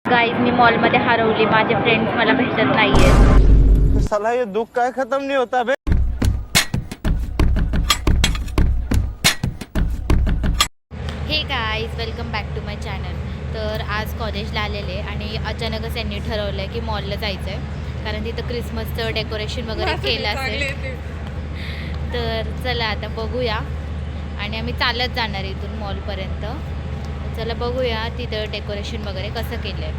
Guys मी मॉलमध्ये हरवली, माझे फ्रेंड्स मला भेटत नाहीये. साला ये दुख काय खत्म नहीं होता बे. Hey guys, welcome back to my channel. तर आज कॉलेजला आलेले आणि अचानकच यांनी ठरवलं की मॉलला जायचं आहे, कारण तिथं क्रिसमसचं डेकोरेशन वगैरे केलं असेल. तर चला आता बघूया, आणि आम्ही चालत जाणार इथून मॉलपर्यंत. चला बघूया तिथं डेकोरेशन वगैरे कसं केलं आहे.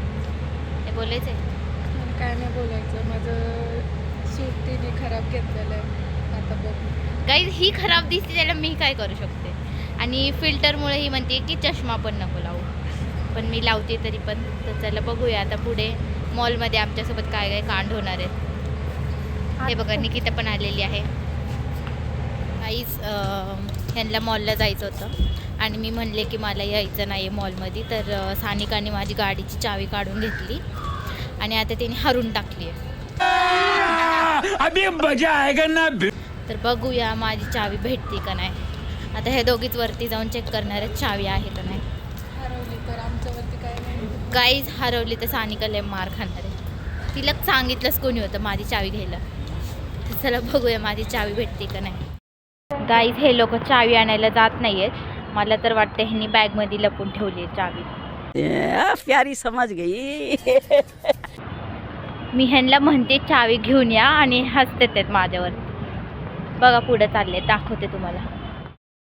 ते बोलायचं आहे काय नाही बोलायचं, माझं सूट तिने खराब घेतलेलं आहे. आता बघू गाईज, ही खराब दिसते त्याला मी काय करू शकते. आणि फिल्टरमुळे ही म्हणते की चष्मा पण नको लावू, पण मी लावते तरी पण. तर चला बघूया आता पुढे मॉलमध्ये आमच्यासोबत काय काय कांड होणार आहेत. हे बघा, निकिता पण आलेली आहे. गाईज, ह्यांना मॉलला जायचं होतं आणि मी म्हणले की मला यायचं नाही आहे मॉलमध्ये. तर सानिकाने माझी गाडीची चावी काढून घेतली आणि आता तिने हरून टाकली आहे. अभी मजा आएगा ना. तर बघूया माझी चावी भेटते का नाही. आता हे दोघीच वरती जाऊन चेक करणार आहेत चावी आहे का नाही. हरवली तर आमच्यावरती काय नाही. गाईज, हरवली तर सानिकाला मार खाणार आहे. तिला सांगितलंच कोणी होतं माझी चावी घ्यायला. तर चला बघूया माझी चावी भेटते का नाही. गाईज, हे लोक चावी आणायला जात नाही आहेत. मला तर वाटतं ह्यांनी बॅगमध्ये लपून ठेवली आहे चावी. प्यारी समझ गई. मी ह्यांना म्हणते चावी घेऊन या आणि हसतेत आहेत माझ्यावर. बघा पुढे चालले, दाखवते तुम्हाला.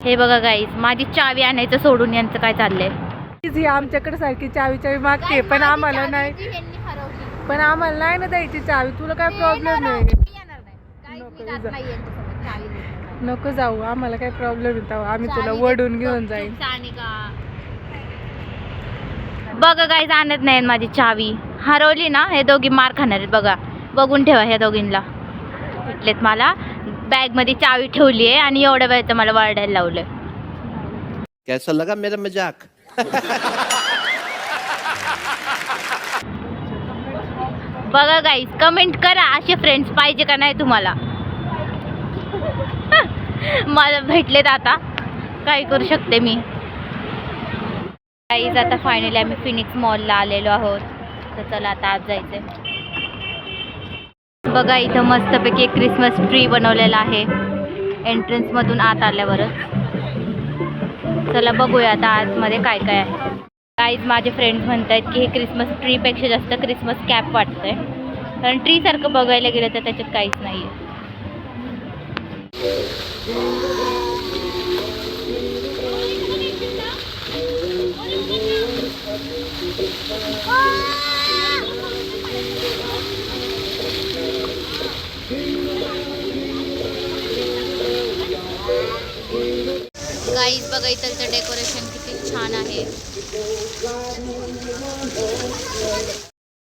हे बघा गाईज, माझी चावी आणायचं सोडून यांचं काय चाललंय. ही आमच्याकडे सारखी चावी मागते, पण आम्हाला नाही. पण आम्हाला नाही ना द्यायची चावी. तुला काय प्रॉब्लेम नाही. नको जाऊ, आम्हाला काय प्रॉब्लेम येतो, आम्ही तुला वडून घेऊन जाईल. बघा गाईज, आणत नाही माझी चावी. हरवली ना, हे दोघी मार खाणार आहेत. बघा, बघून ठेवा. ह्या दोघींना भेटलेत मला. बॅगमध्ये चावी ठेवली आहे आणि एवढ्या वेळचं मला वरडायला लावलंय. कैसा लगा मेरा मजाक. बघा गाईज, कमेंट करा, असे फ्रेंड्स पाहिजे का नाही तुम्हाला. मला भेटलेत, आता काय करू शकते मी. गाईज, आता फायनली आम्ही फिनिक्स मॉलला आलेलो आहोत. तर चला आता आज जायचंय. बघा, इथं मस्तपैकी एक क्रिसमस ट्री बनवलेला आहे एंट्रन्समधून आत आल्यावरच. चला बघूया आता आतमध्ये काय काय आहे. गाईज, माझे फ्रेंड्स म्हणत आहेत की हे क्रिसमस ट्रीपेक्षा जास्त क्रिसमस कॅप वाटतंय, कारण ट्रीसारखं बघायला गेलं तर त्याच्यात काहीच नाही आहे. गाईज, बघा इथलचं डेकोरेशन किती छान आहे.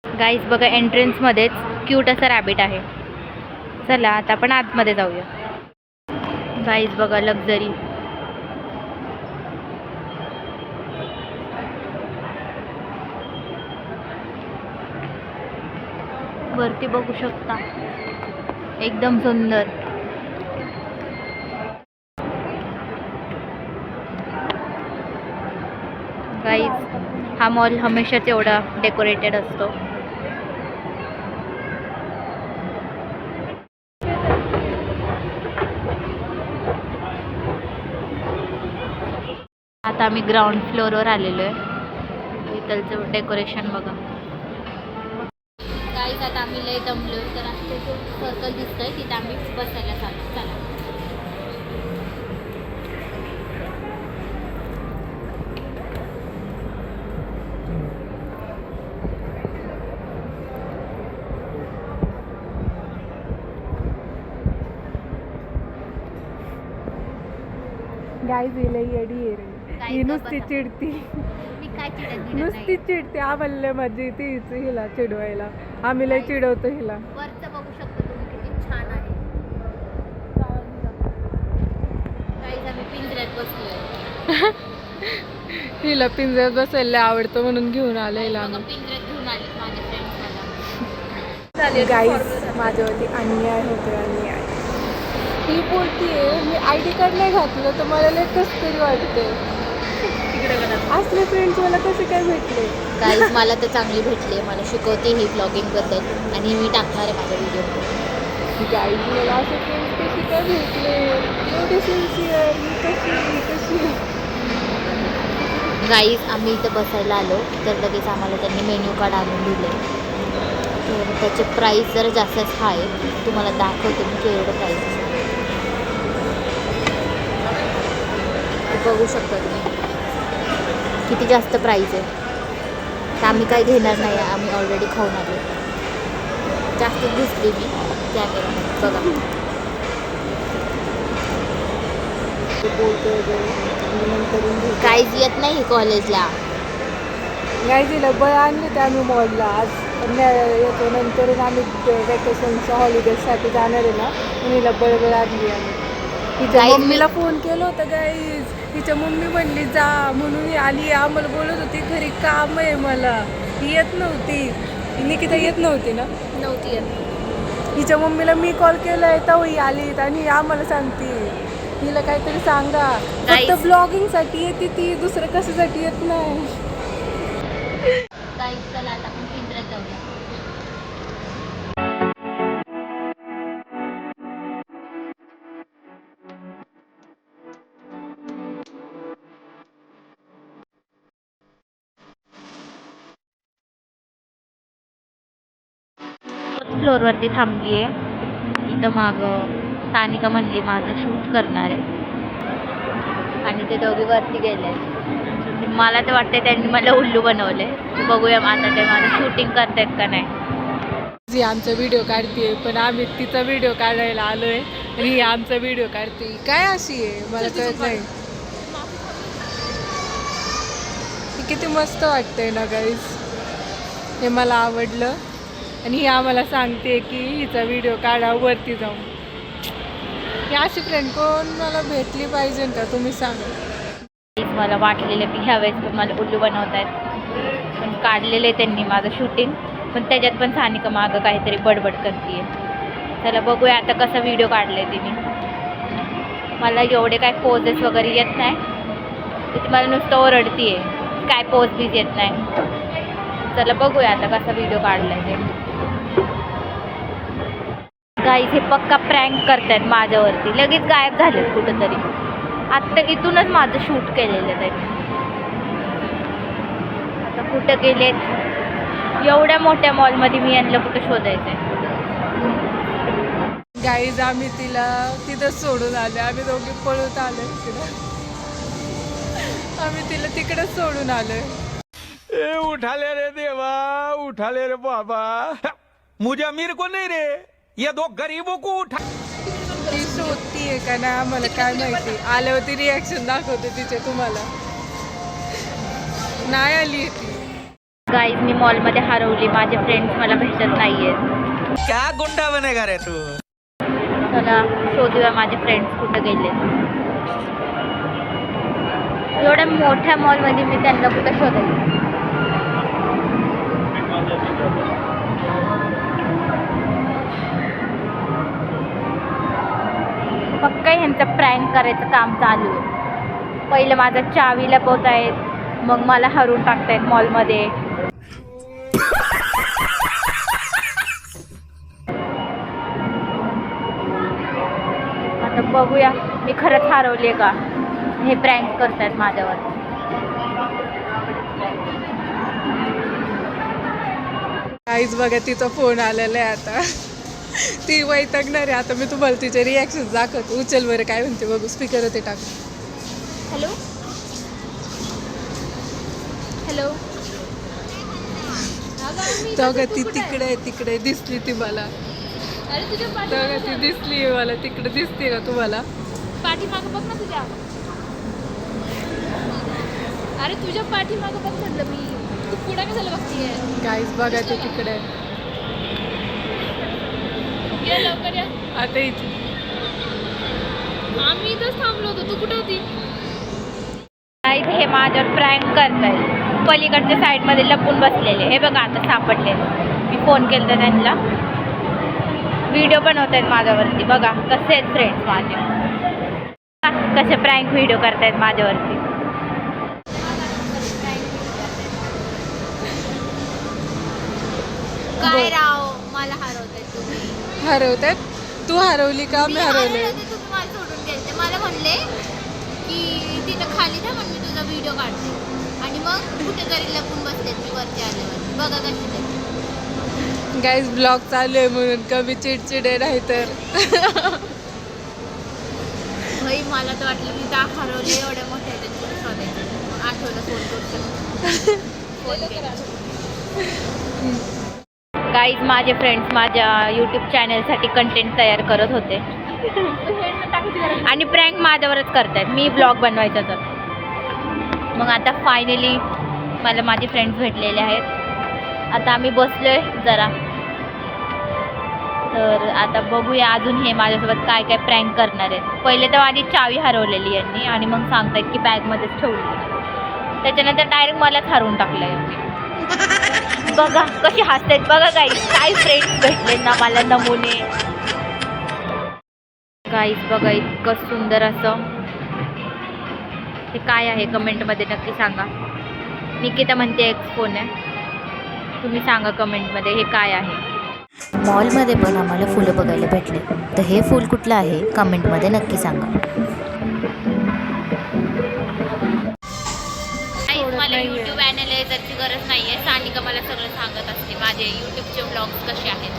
गाईज, बघा एंट्रन्समध्येच क्यूट असं रॅबिट आहे. चला आता आपण आतमध्ये जाऊया. गाईज, बघा लक्झरी. वरती बघू शकता, एकदम सुंदर. गाईज, हा मॉल हमेशाच एवढा डेकोरेटेड असतो. आता आम्ही ग्राउंड फ्लोअरवर आलेलो आहे. इथलचं डेकोरेशन बघा. गाईज, आता आम्ही लय दमलो, तर आमचं जो सर्कल दिसतंय तिथे आम्ही बसायला चालू. चला. गाईज, हिला येडी आहे रे. ही नुसती बसा. चिडती, मी काय चिडत नुसती चिडते. आम्हाला मजा येते हिला चिडवायला. आम्ही लय चिडवतो हिला. वरचं बघू शकतो तुम्ही किती छान आहे. गाईज, आम्ही पिंजऱ्यात बसलोय. हिला पिंजऱ्यात बसायला आवडतं म्हणून घेऊन आलं हिला बघा, आम्ही. पिंजऱ्यात घेऊन आले माझे फ्रेंड्स मला. गाईज, माझ्यावरती अन्याय होतोय, अन्याय. ही बोलतीये मी ID कार्ड नाही घातलं तर मला लय कसं तरी वाटतंय. असले फ्रेंड्स मला कसे काय भेटले? गाईज मला तर चांगली भेटली, मला शिकवते ही ब्लॉगिंगबद्दल आणि मी टाकणार आहे माझा व्हिडिओ. गाईज मला असे फ्रेंड्स कसे काय भेटले? एवढे सिन्सिअर. मी कशी गाईज आम्ही इथं बसायला आलो तर लगेच आम्हाला त्यांनी मेन्यू कार्ड आणून दिले. तर त्याचे प्राईस जरा जास्तच हाय. तुम्हाला दाखवते मी केवढं प्राईस बघू शकता तुम्ही किती जास्त प्राईस आहे. तर आम्ही काही घेणार नाही, आम्ही ऑलरेडी खाऊन आलो. जास्तच दिसली मी कॅमेरा बघा. काहीच येत नाही कॉलेजला. गाईजीला बळ आणले ते आम्ही मॉलला आज येतो. नंतर आम्ही वॅकेशनच्या हॉलिडेजसाठी जाणार आहे ना, मुलीला बळबळ आणली आम्ही. तिच्या Guys, मम्मीला फोन केला होता गाईज. तिच्या मम्मी म्हणली जा म्हणून ही आली. आम्हाला बोलत होती घरी काम आहे मला. ही येत नव्हती, निकिता येत नव्हती ना, नव्हती येत. हिच्या मम्मीला मी कॉल केलाय तेव्हा ही आली आणि आम्हाला सांगते हिला काहीतरी सांगा. फक्त Guys. ब्लॉगिंगसाठी येते ती, दुसरं कशासाठी येत नाही. गाईज चला आता आपण पिंजऱ्यात जाऊया. फ्लोअरवरती थांबली आहे. इथं मागं सानिका म्हणली माझं शूट करणार आहे आणि ते दोघे वरती गेले. मला तर वाटतं त्यांनी मला उल्लू बनवले. बघूया आता ते माझं शूटिंग करतायत का नाही. जी आमचा व्हिडिओ काढते पण आम्ही तिचा व्हिडिओ काढायला आलोय आणि ही आमचा व्हिडिओ काढते. काय अशी आहे मला कळत नाही. ही किती मस्त वाटतंय ना गाईज. हे मला आवडलं आणि ही आम्हाला सांगते की हिचा व्हिडिओ काढा वरती जाऊन. ही अशी फ्रेंड कोण मला भेटली पाहिजे का तुम्ही सांगा. मला वाटलेलं की ह्यावेळेस पण मला उल्लू बनवत आहेत, पण काढलेलं आहे त्यांनी माझं शूटिंग. पण त्याच्यात पण सानिका मागं काहीतरी बडबड करते. चला बघूया आता कसा व्हिडिओ काढलाय तिने. मला एवढे काय पोजेस वगैरे येत नाही, तर ती मला नुसतं ओरडतीये काय पोज बीज येत नाही. चला बघूया आता कसा व्हिडिओ काढलाय ते. गाईज हे पक्का प्रँक करतायत माझ्यावरती. लगेच गायब झालेत कुठंतरी. आत्ता इथूनच माझं शूट केलेलं त्यांनी. आता कुठं गेलेत? एवढ्या मोठ्या मॉलमध्ये मी यांना कुठं शोधायचंय. गाईज आम्ही तिला तिथं सोडून आले. आम्ही दोघे पळत आलो तिकडं. आम्ही तिला तिकडंच सोडून आलोय. ए उठा ले रे देवा, उठा ले रे बाबा. मुझे अमीर को नहीं रे, ये दो गरीबों को उठा. ती शोधतीये का नाही आम्हाला काय माहिती. आल्यावरती रिॲक्शन दाखवते तिचे तुम्हाला. नाही आली ती. गाईज मी मॉलमध्ये हरवली. माझे फ्रेंड्स मला भेटत नाहीयेत. क्या गुंडा बनेगा रे तू. चला शोधूया माझे फ्रेंड्स कुठं गेले. एवढ्या मोठ्या मॉलमध्ये मी त्यांना कुठं शोधायचं. पक्का ह्यांचं प्रँक करायचं काम चालू आहे. पहिलं माझा चावी लपवत आहेत, मग मला हरवून टाकतायत मॉलमध्ये. आता बघूया मी खरंच हरवले का, हे प्रँक करतायत माझ्यावर. आईच बघा तिचा फोन आलेला आहे आता. ती वैतागणार आहे आता. मी तुम्हाला तिचे रिॲक्शन दाखवतो. उचल बरं काय म्हणते बघू. स्पीकर ते टाक. Hello hello. बघा ती तिकडे दिसली ती मला. बघा ती दिसली मला तिकडे. दिसते का तुम्हाला? पाठीमागं बघ ना तुझ्या. अरे तुझ्या पाठीमागं बघ म्हटलं मी. तू पुढे कशाला बघतीये? गाईज बघा ती तिकडे. लवकर या. आता इथे आम्ही इथंच थांबलो होतो. तू कुठे होती? हे माझ्यावर प्रँक करतायत. पलीकडच्या साईडमध्ये लपून बसलेले. हे बघा आता सापडले. मी फोन केला त्यांना. व्हिडिओ बनवत आहेत माझ्यावरती. बघा कसे आहेत फ्रेंड्स माझे. कसे प्रँक व्हिडिओ करतायत माझ्यावरती. काय राव मला हरवताय तुम्ही. हरवतात? तू हरवली का मी हरवले? तुम्ही मला सोडून गेलते. मला म्हणले की तिथं खाली जा म्हणून मी तुझा व्हिडिओ काढते आणि मग कुठेतरी लपून बसलेत मी वरती आल्यावर. बघा कशी ते. गाईज ब्लॉग चालू आहे म्हणून कमी चिडचिडे नाही तर. भाई मला तर वाटलं मी त्या हरवले एवढ्या मोठ्या ह्याच्यात शोधायचं. मग आठवलं फोन करू फोन केला. गाईज माझे फ्रेंड्स माझ्या यूट्यूब चॅनलसाठी कंटेंट तयार करत होते आणि प्रँक माझ्यावरच करतायत मी ब्लॉग बनवायचा तर. मग आता फायनली मला माझे फ्रेंड्स भेटलेले आहेत. आता आम्ही बसलोय जरा, तर आता बघूया अजून हे माझ्यासोबत काय काय प्रँक करणार आहेत. पहिले तर माझी चावी हरवलेली यांनी आणि मग सांगतायत की बॅगमध्येच ठेवली. त्याच्यानंतर डायरेक्ट मलाच हरवून टाकलं यांनी. बघा कशी हसतात बघा गाईज. काय फ्रेंड्स भेटले ना मला नमुने. गाईज बघा इतकं सुंदर असं हे काय आहे कमेंटमध्ये नक्की सांगा. निकिता म्हणते एक्स फोन आहे. तुम्ही सांगा कमेंटमध्ये हे काय आहे. मॉलमध्ये पण आम्हाला फुलं बघायला भेटले, तर हे फूल कुठलं आहे कमेंटमध्ये नक्की सांगा. मला यूट्यूब ॲनालायझरची गरज नाही आहे. सानिका मला सगळं सांगत असते माझे यूट्यूबचे ब्लॉग्स कसे आहेत.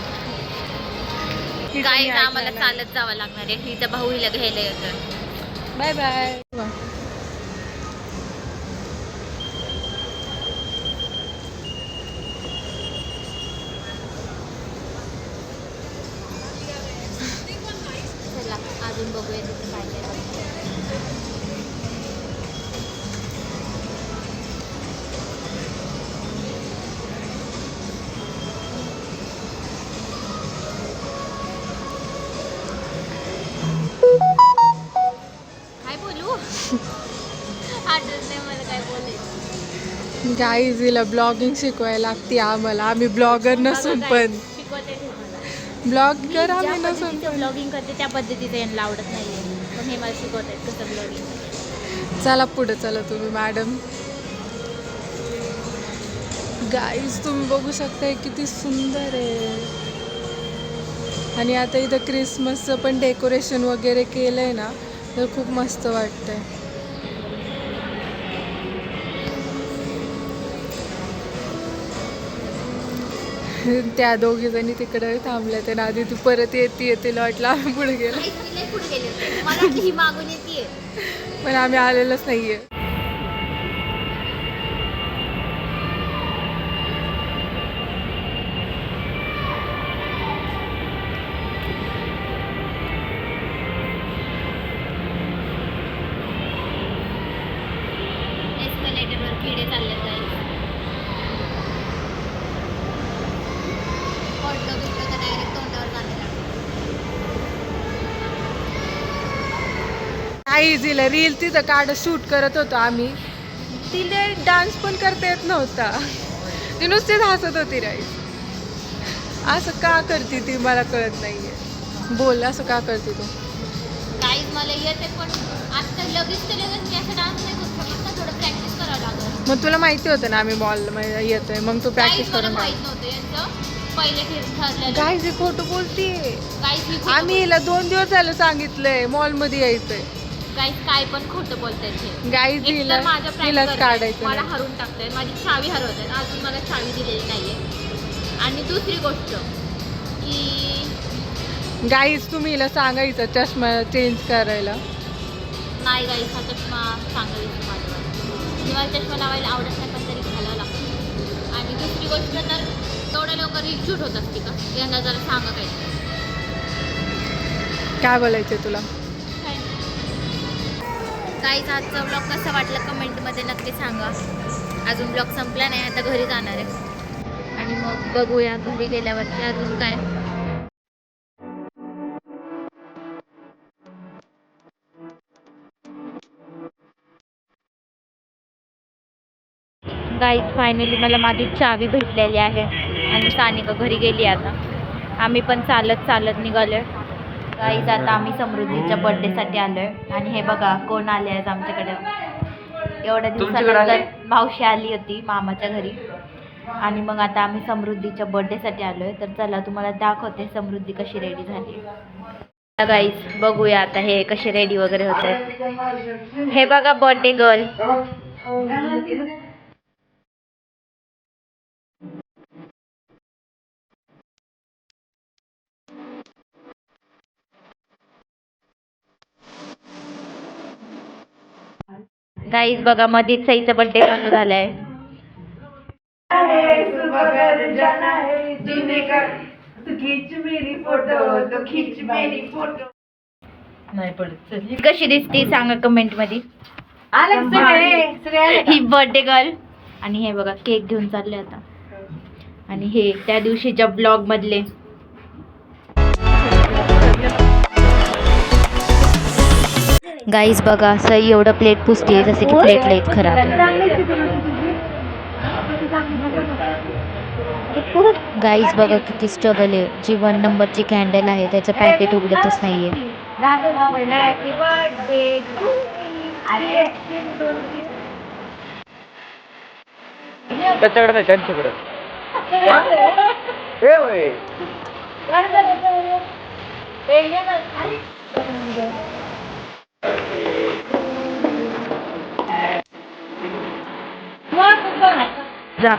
काय आम्हाला चालत जावं लागणार आहे. हिचा भाऊ हिला घ्यायला येतोय. Bye bye. चला अजून बघूया तिथे काय काय. काय बोलू आठवत नाही मला काय बोलायचं. गाईज हिला ब्लॉगिंग शिकवायला लागते आम्हाला. आम्ही ब्लॉगर नसून पण शिकवते ते मला. ब्लॉगर आम्ही नसून पण. ब्लॉगिंग करते त्या पद्धतीचं यांना आवडत नाहीये, पण हे मला शिकवत आहेत कसं ब्लॉगिंग. चला पुढे चला तुम्ही मॅडम. गाईज तुम्ही बघू शकताय किती सुंदर आहे. आणि आता इथं क्रिसमसचं पण डेकोरेशन वगैरे केलंय ना, तर खूप मस्त वाटतंय. त्या दोघी जणी तिकडे थांबल्या. त्या आधी तू परत येते तिला वाटलं आम्ही पुढे गेलो, पुढे गेले होते. मला वाटलं ही मागून येते. पण आम्ही आलेलोच नाहीये. एस्केलेटरवर किडे चालले जाईल. पडलं बिडलं तर डायरेक्ट तोंडावर जाणार. आई तिला रील तिथं शूट करत होतो आम्ही. तिला डान्स पण करता येत नव्हता. ती नुसतीच हसत होती. राईस असं का करते ती मला कळत नाहीये. बोल असं का करते तू? काहीच मला येते पण आता लगेच ते लगेच मी असं डान्स नाही करू शकत ना. थोडं प्रॅक्टिस करावं लागेल. मग तुला माहिती होतं ना आम्ही मॉल मध्ये येतोय, मग तू प्रॅक्टिस मला करून माहित नव्हतं यांचं पहिले ठरलेलं. गाईज हे खोटं बोलतीये. काहीच आम्ही हिला 2 दिवस झालं सांगितलंय मॉल मध्ये यायचंय. काहीच काय पण खोटं बोलतायत हे. गाईज एक तर हिला माझ्या prank हिलाच करतायत, काढायचं मला नाही. हरवून टाकताय. माझी चावी हरवतायत. अजून मला चावी दिलेली नाहीये. आणि दुसरी गोष्ट की गाईज तुम्ही हिला सांगायचं चष्मा चेंज करायला. नाही गाईस हा चष्मा चांगला दिसतो माझ्यावर. मला चष्मा लावायला आवडत नाही पण तरी घालावं लागतं. आणि दुसरी गोष्ट तर तेवढ्या लवकर रील शूट होत असते का यांना जरा सांगा काही. काय बोलायचं तुला? काहीच आजचा ब्लॉग कसा वाटला कमेंटमध्ये नक्की सांगा. अजून ब्लॉग संपला नाही, आता घरी जाणार आहे आणि मग बघूया घरी गेल्यावरती अजून काय. गाईज फायनली मला माझी चावी भेटलेली आहे आणि सानिका घरी गेली. आता आम्ही पण चालत चालत निघालो आहे. गाईज आता आम्ही समृद्धीच्या बर्थडेसाठी आलो आहे आणि हे बघा कोण आले आहेत आमच्याकडे. एवढ्या दिवसानंतर मावशी आली होती मामाच्या घरी आणि मग आता आम्ही समृद्धीच्या बर्थडेसाठी आलो आहे. तर चला तुम्हाला दाखवते समृद्धी कशी रेडी झाली. गाईस बघूया आता हे कसे रेडी वगैरे होते. हे बघा बर्थडे गर्ल. गाईस बघा मधीच सईचा बर्थडे चालू झालाय. कशी दिसते सांगा कमेंट मध्ये. ही बर्थडे गर्ल. आणि हे बघा केक घेऊन चालले आता. आणि हे त्या दिवशीच्या ब्लॉग मधले. गाईज बघा सई एवढं प्लेट पुसते जसे की प्लेट लईत खराब आहे. गाईज बघा किती स्ट्रगल आहे. जी 1 नंबरची कॅन्डल आहे त्याचं पॅकेट उघडतच नाहीये. त्याच्याकडे नाही त्यांच्याकडे. जा.